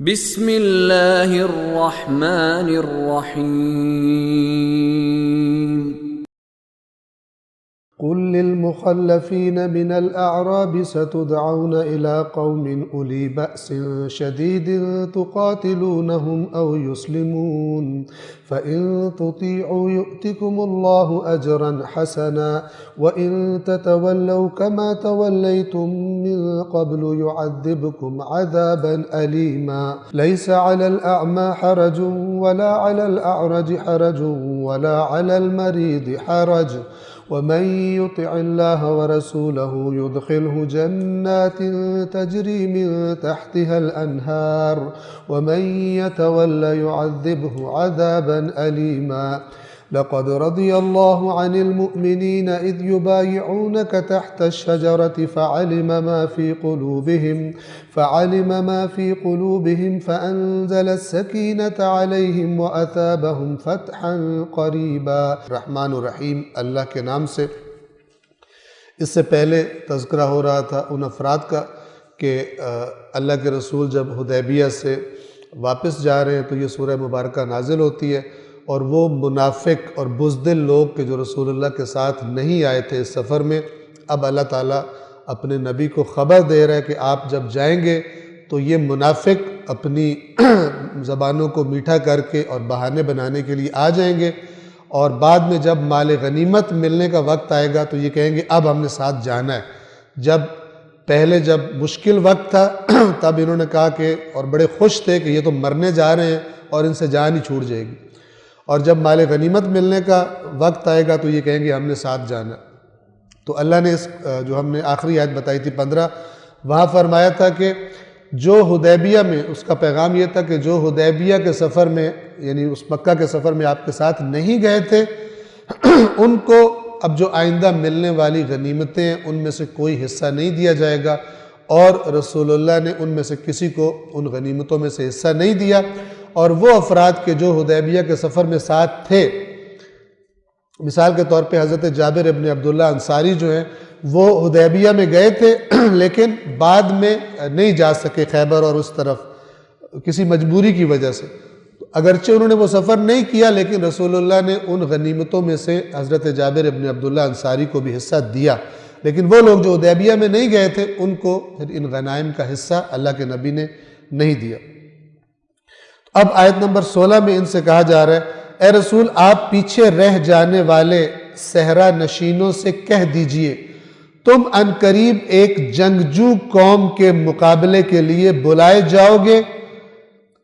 بسم اللہ الرحمن الرحیم قل للمخلفين من الأعراب ستدعون إلى قوم أولي بأس شديد تقاتلونهم أو يسلمون فإن تطيعوا يؤتكم الله أجرا حسنا وإن تتولوا كما توليتم من قبل يعذبكم عذابا أليما ليس على الأعمى حرج ولا على الأعرج حرج ولا على المريض حرج ومن يطع الله ورسوله يدخله جنات تجري من تحتها الأنهار ومن يتولى يعذبه عذابا أليما لقد رضي الله عن المؤمنين إذ يبايعونك تحت الشجرة فعلم ما في قلوبهم فأنزل السكينة عليهم وأثابهم فتحا قريبا رحمن الرحیم اللہ کے نام سے۔ اس سے پہلے تذکرہ ہو رہا تھا ان افراد کا کہ اللہ کے رسول جب حدیبیہ سے واپس جا رہے ہیں تو یہ سورہ مبارکہ نازل ہوتی ہے، اور وہ منافق اور بزدل لوگ کہ جو رسول اللہ کے ساتھ نہیں آئے تھے اس سفر میں، اب اللہ تعالیٰ اپنے نبی کو خبر دے رہا ہے کہ آپ جب جائیں گے تو یہ منافق اپنی زبانوں کو میٹھا کر کے اور بہانے بنانے کے لیے آ جائیں گے، اور بعد میں جب مال غنیمت ملنے کا وقت آئے گا تو یہ کہیں گے اب ہم نے ساتھ جانا ہے۔ جب مشکل وقت تھا تب انہوں نے کہا کہ اور بڑے خوش تھے کہ یہ تو مرنے جا رہے ہیں اور ان سے جان ہی چھوٹ جائے گی، اور جب مال غنیمت ملنے کا وقت آئے گا تو یہ کہیں گے ہم نے ساتھ جانا۔ تو اللہ نے جو ہم نے آخری آیت بتائی تھی 15، وہاں فرمایا تھا کہ جو حدیبیہ میں، اس کا پیغام یہ تھا کہ جو حدیبیہ کے سفر میں یعنی اس مکہ کے سفر میں آپ کے ساتھ نہیں گئے تھے ان کو اب جو آئندہ ملنے والی غنیمتیں ہیں ان میں سے کوئی حصہ نہیں دیا جائے گا، اور رسول اللہ نے ان میں سے کسی کو ان غنیمتوں میں سے حصہ نہیں دیا۔ اور وہ افراد کے جو حدیبیہ کے سفر میں ساتھ تھے، مثال کے طور پہ حضرت جابر ابن عبداللہ انصاری جو ہیں وہ حدیبیہ میں گئے تھے لیکن بعد میں نہیں جا سکے خیبر اور اس طرف کسی مجبوری کی وجہ سے، اگرچہ انہوں نے وہ سفر نہیں کیا لیکن رسول اللہ نے ان غنیمتوں میں سے حضرت جابر ابن عبداللہ انصاری کو بھی حصہ دیا، لیکن وہ لوگ جو حدیبیہ میں نہیں گئے تھے ان کو ان غنائم کا حصہ اللہ کے نبی نے نہیں دیا۔ اب آیت نمبر 16 میں ان سے کہا جا رہا ہے اے رسول آپ پیچھے رہ جانے والے صحرا نشینوں سے کہہ دیجئے تم عنقریب ایک جنگجو قوم کے مقابلے کے لیے بلائے جاؤ گے،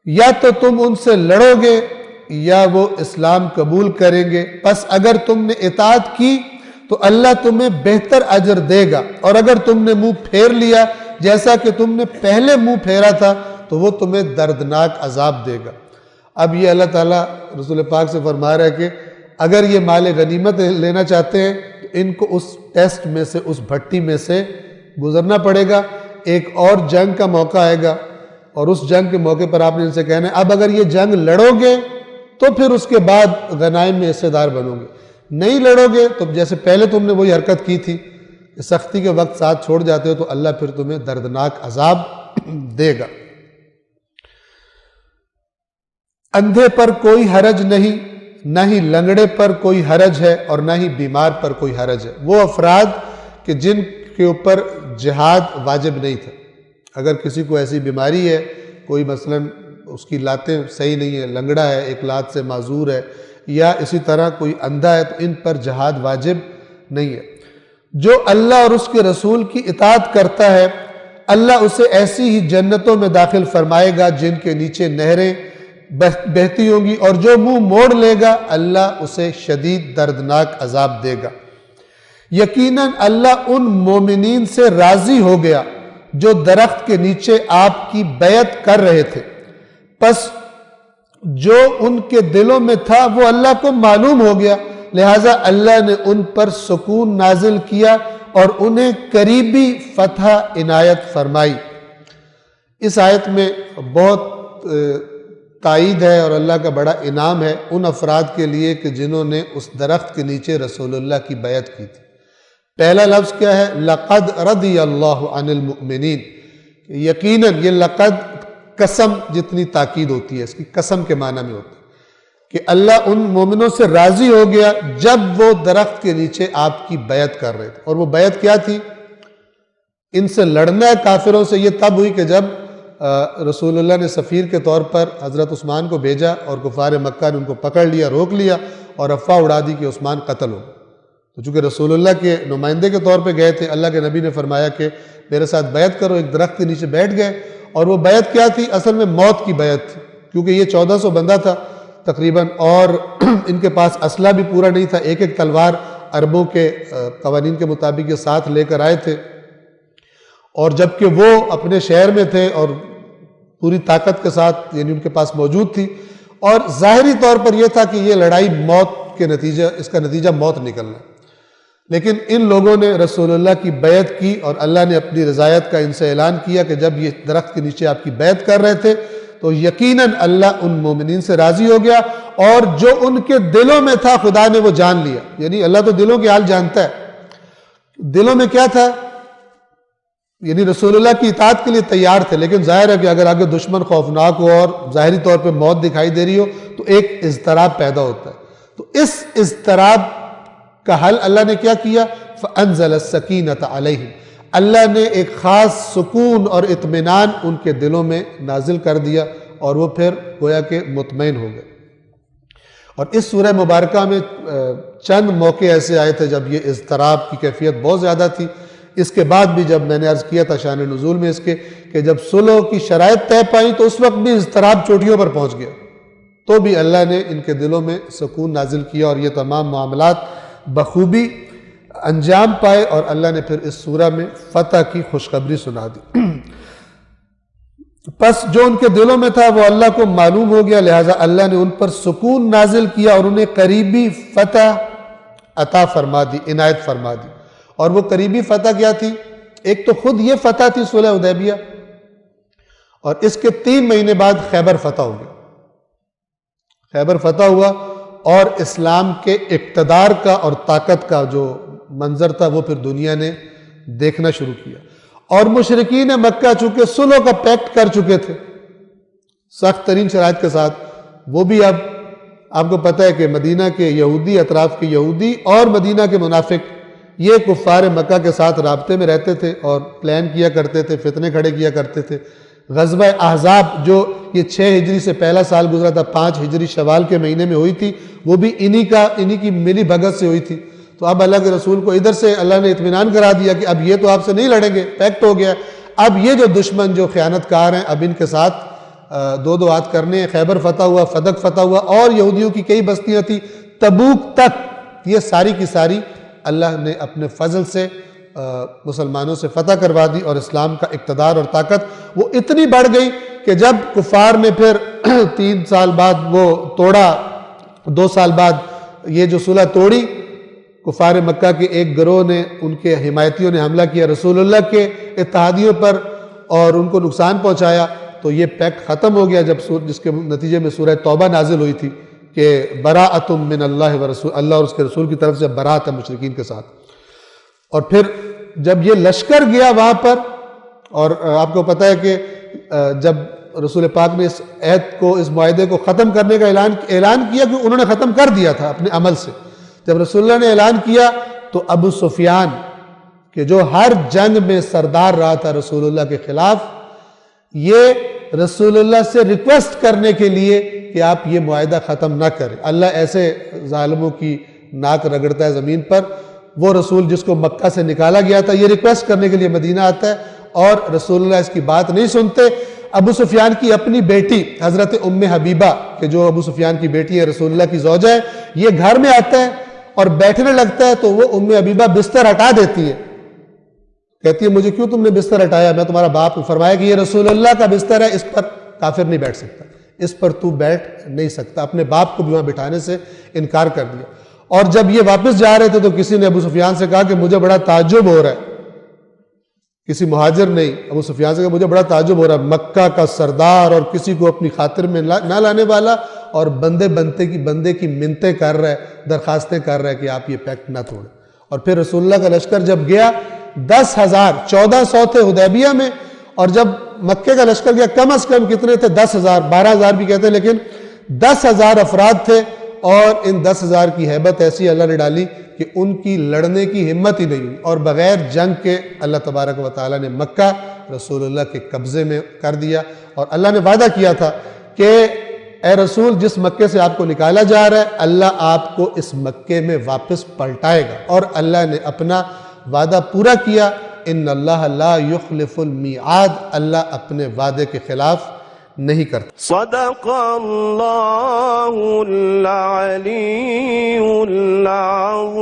یا تو تم ان سے لڑو گے یا وہ اسلام قبول کریں گے، پس اگر تم نے اطاعت کی تو اللہ تمہیں بہتر اجر دے گا، اور اگر تم نے منہ پھیر لیا جیسا کہ تم نے پہلے منہ پھیرا تھا تو وہ تمہیں دردناک عذاب دے گا۔ اب یہ اللہ تعالیٰ رسول پاک سے فرما رہا ہے کہ اگر یہ مال غنیمت لینا چاہتے ہیں تو ان کو اس ٹیسٹ میں سے، اس بھٹی میں سے گزرنا پڑے گا، ایک اور جنگ کا موقع آئے گا، اور اس جنگ کے موقع پر آپ نے ان سے کہنا ہے اب اگر یہ جنگ لڑو گے تو پھر اس کے بعد غنائم میں حصے دار بنو گے، نہیں لڑو گے تو جیسے پہلے تم نے وہی حرکت کی تھی کہ سختی کے وقت ساتھ چھوڑ جاتے ہو تو اللہ پھر تمہیں دردناک عذاب دے گا۔ اندھے پر کوئی حرج نہیں، نہ ہی لنگڑے پر کوئی حرج ہے اور نہ ہی بیمار پر کوئی حرج ہے۔ وہ افراد کہ جن کے اوپر جہاد واجب نہیں تھا، اگر کسی کو ایسی بیماری ہے، کوئی مثلا اس کی لاتیں صحیح نہیں ہے، لنگڑا ہے، ایک لات سے معذور ہے، یا اسی طرح کوئی اندھا ہے، تو ان پر جہاد واجب نہیں ہے۔ جو اللہ اور اس کے رسول کی اطاعت کرتا ہے اللہ اسے ایسی ہی جنتوں میں داخل فرمائے گا جن کے نیچے نہریں بہتی ہوں گی، اور جو منہ موڑ لے گا اللہ اسے شدید دردناک عذاب دے گا۔ یقیناً اللہ ان مومنین سے راضی ہو گیا جو درخت کے نیچے آپ کی بیعت کر رہے تھے، پس جو ان کے دلوں میں تھا وہ اللہ کو معلوم ہو گیا، لہٰذا اللہ نے ان پر سکون نازل کیا اور انہیں قریبی فتح عنایت فرمائی۔ اس آیت میں بہت تائید ہے اور اللہ کا بڑا انعام ہے ان افراد کے لیے کہ جنہوں نے اس درخت کے نیچے رسول اللہ کی بیعت کی تھی۔ پہلا لفظ کیا ہے؟ لقد رضی اللہ عن المؤمنین، یقیناً یہ لقد قسم جتنی تاکید ہوتی ہے اس کی، قسم کے معنی میں ہوتا ہے کہ اللہ ان مومنوں سے راضی ہو گیا جب وہ درخت کے نیچے آپ کی بیعت کر رہے تھے. اور وہ بیعت کیا تھی؟ ان سے لڑنا ہے کافروں سے. یہ تب ہوئی کہ جب رسول اللہ نے سفیر کے طور پر حضرت عثمان کو بھیجا اور کفار مکہ نے ان کو پکڑ لیا، روک لیا اور افواہ اڑا دی کہ عثمان قتل ہو. تو چونکہ رسول اللہ کے نمائندے کے طور پہ گئے تھے، اللہ کے نبی نے فرمایا کہ میرے ساتھ بیعت کرو. ایک درخت کے نیچے بیٹھ گئے اور وہ بیعت کیا تھی؟ اصل میں موت کی بیعت تھی، کیونکہ یہ 1400 بندہ تھا تقریباً، اور ان کے پاس اسلحہ بھی پورا نہیں تھا. ایک ایک تلوار عربوں کے قوانین کے مطابق یہ ساتھ لے کر آئے تھے، اور جبکہ وہ اپنے شہر میں تھے اور پوری طاقت کے ساتھ یعنی ان کے پاس موجود تھی، اور ظاہری طور پر یہ تھا کہ یہ لڑائی موت کے نتیجہ، اس کا نتیجہ موت نکلنا. لیکن ان لوگوں نے رسول اللہ کی بیعت کی اور اللہ نے اپنی رضایت کا ان سے اعلان کیا کہ جب یہ درخت کے نیچے آپ کی بیعت کر رہے تھے تو یقیناً اللہ ان مومنین سے راضی ہو گیا، اور جو ان کے دلوں میں تھا خدا نے وہ جان لیا. یعنی اللہ تو دلوں کے حال جانتا ہے. دلوں میں کیا تھا؟ یعنی رسول اللہ کی اطاعت کے لیے تیار تھے، لیکن ظاہر ہے کہ اگر آگے دشمن خوفناک ہو اور ظاہری طور پہ موت دکھائی دے رہی ہو تو ایک اضطراب پیدا ہوتا ہے. تو اس اضطراب کا حل اللہ نے کیا کیا؟ فَأَنزَلَ السَّكِينَةَ عَلَيْهِمْ. اللہ نے ایک خاص سکون اور اطمینان ان کے دلوں میں نازل کر دیا اور وہ پھر گویا کہ مطمئن ہو گئے. اور اس سورہ مبارکہ میں چند موقع ایسے آئے تھے جب یہ اضطراب کی کیفیت بہت زیادہ تھی. اس کے بعد بھی جب میں نے عرض کیا تھا شان نزول میں اس کے کہ جب صلح کی شرائط طے پائیں تو اس وقت بھی اضطراب چوٹیوں پر پہنچ گیا، تو بھی اللہ نے ان کے دلوں میں سکون نازل کیا اور یہ تمام معاملات بخوبی انجام پائے، اور اللہ نے پھر اس سورہ میں فتح کی خوشخبری سنا دی. پس جو ان کے دلوں میں تھا وہ اللہ کو معلوم ہو گیا، لہٰذا اللہ نے ان پر سکون نازل کیا اور انہیں قریبی فتح عطا فرما دی، عنایت فرما دی. اور وہ قریبی فتح کیا تھی؟ ایک تو خود یہ فتح تھی صلح حدیبیہ، اور اس کے 3 مہینے بعد خیبر فتح ہو گیا. خیبر فتح ہوا اور اسلام کے اقتدار کا اور طاقت کا جو منظر تھا وہ پھر دنیا نے دیکھنا شروع کیا. اور مشرکین مکہ چونکہ صلح کا پیکٹ کر چکے تھے سخت ترین شرائط کے ساتھ، وہ بھی اب آپ کو پتہ ہے کہ مدینہ کے یہودی، اطراف کے یہودی اور مدینہ کے منافق یہ کفار مکہ کے ساتھ رابطے میں رہتے تھے اور پلان کیا کرتے تھے، فتنے کھڑے کیا کرتے تھے. غزوہ احزاب جو یہ 6 ہجری سے پہلا سال گزرا تھا، 5 ہجری شوال کے مہینے میں ہوئی تھی، وہ بھی انہی کی ملی بھگت سے ہوئی تھی. تو اب اللہ کے رسول کو ادھر سے اللہ نے اطمینان کرا دیا کہ اب یہ تو آپ سے نہیں لڑیں گے، پیکٹ ہو گیا. اب یہ جو دشمن جو خیانت کار ہیں اب ان کے ساتھ دو ہاتھ کرنے ہیں. خیبر فتح ہوا، فدق فتح ہوا، اور یہودیوں کی کئی بستیاں تھیں تبوک تک، یہ ساری کی ساری اللہ نے اپنے فضل سے مسلمانوں سے فتح کروا دی. اور اسلام کا اقتدار اور طاقت وہ اتنی بڑھ گئی کہ جب کفار نے پھر 3 سال بعد وہ توڑا، 2 سال بعد یہ جو صلح توڑی، کفار مکہ کے ایک گروہ نے، ان کے حمایتیوں نے حملہ کیا رسول اللہ کے اتحادیوں پر اور ان کو نقصان پہنچایا، تو یہ پیکٹ ختم ہو گیا. جس کے نتیجے میں سورہ توبہ نازل ہوئی تھی کہ براءۃ من اللہ ورسول، اللہ اور اس کے رسول کی طرف سے برات ہے مشرکین کے ساتھ. اور پھر جب یہ لشکر گیا وہاں پر، اور آپ کو پتہ ہے کہ جب رسول پاک نے اس عہد کو، اس معاہدے کو ختم کرنے کا اعلان کیا کہ انہوں نے ختم کر دیا تھا اپنے عمل سے. جب رسول اللہ نے اعلان کیا تو ابو سفیان کہ جو ہر جنگ میں سردار رہا تھا رسول اللہ کے خلاف، یہ رسول اللہ سے ریکویسٹ کرنے کے لیے کہ آپ یہ معاہدہ ختم نہ کریں. اللہ ایسے ظالموں کی ناک رگڑتا ہے زمین پر. وہ رسول جس کو مکہ سے نکالا گیا تھا یہ ریکویسٹ کرنے کے لیے مدینہ آتا ہے اور رسول اللہ اس کی بات نہیں سنتے. ابو سفیان کی اپنی بیٹی حضرت ام حبیبہ کہ جو ابو سفیان کی بیٹی ہے، رسول اللہ کی زوجہ ہے، یہ گھر میں آتا ہے اور بیٹھنے لگتا ہے تو وہ ام حبیبہ بستر ہٹا دیتی ہے. کہتی ہے مجھے کیوں تم نے بستر ہٹایا؟ میں تمہارا باپ ہوں. فرمایا کہ یہ رسول اللہ کا بستر ہے، اس پر کافر نہیں بیٹھ سکتا، اس پر تو بیٹھ نہیں سکتا. اپنے باپ کو بھی وہاں بٹھانے سے انکار کر دیا. اور جب یہ واپس جا رہے تھے تو کسی نے ابو سفیان سے کہا کہ مجھے بڑا تعجب ہو رہا ہے. کسی مہاجر نہیں، ابو سفیان سے کہا مجھے بڑا تعجب ہو رہا ہے، مکہ کا سردار اور کسی کو اپنی خاطر میں نہ لانے والا، اور بندے کی منتیں کر رہا ہے، درخواستیں کر رہا ہے کہ آپ یہ پیکٹ نہ توڑیں. اور پھر رسول اللہ کا لشکر جب گیا 10,000 1400 تھے حدیبیہ میں، اور جب مکے کا لشکر گیا کم از کم کتنے تھے؟ 10,000، 12,000 بھی کہتے ہیں، لیکن 10,000 افراد تھے، اور ان 10,000 کی ہیبت ایسی اللہ نے ڈالی کہ ان کی لڑنے کی ہمت ہی نہیں ہوئی، اور بغیر جنگ کے اللہ تبارک و تعالیٰ نے مکہ رسول اللہ کے قبضے میں کر دیا۔ اور اللہ نے وعدہ کیا تھا کہ اے رسول، جس مکے سے آپ کو نکالا جا رہا ہے اللہ آپ کو اس مکے میں واپس پلٹائے گا، اور اللہ نے اپنا وعدہ پورا کیا۔ ان اللہ لا یخلف المیعاد، اللہ اپنے وعدے کے خلاف نہیں کرتا۔ صدق اللہ العلی العظیم۔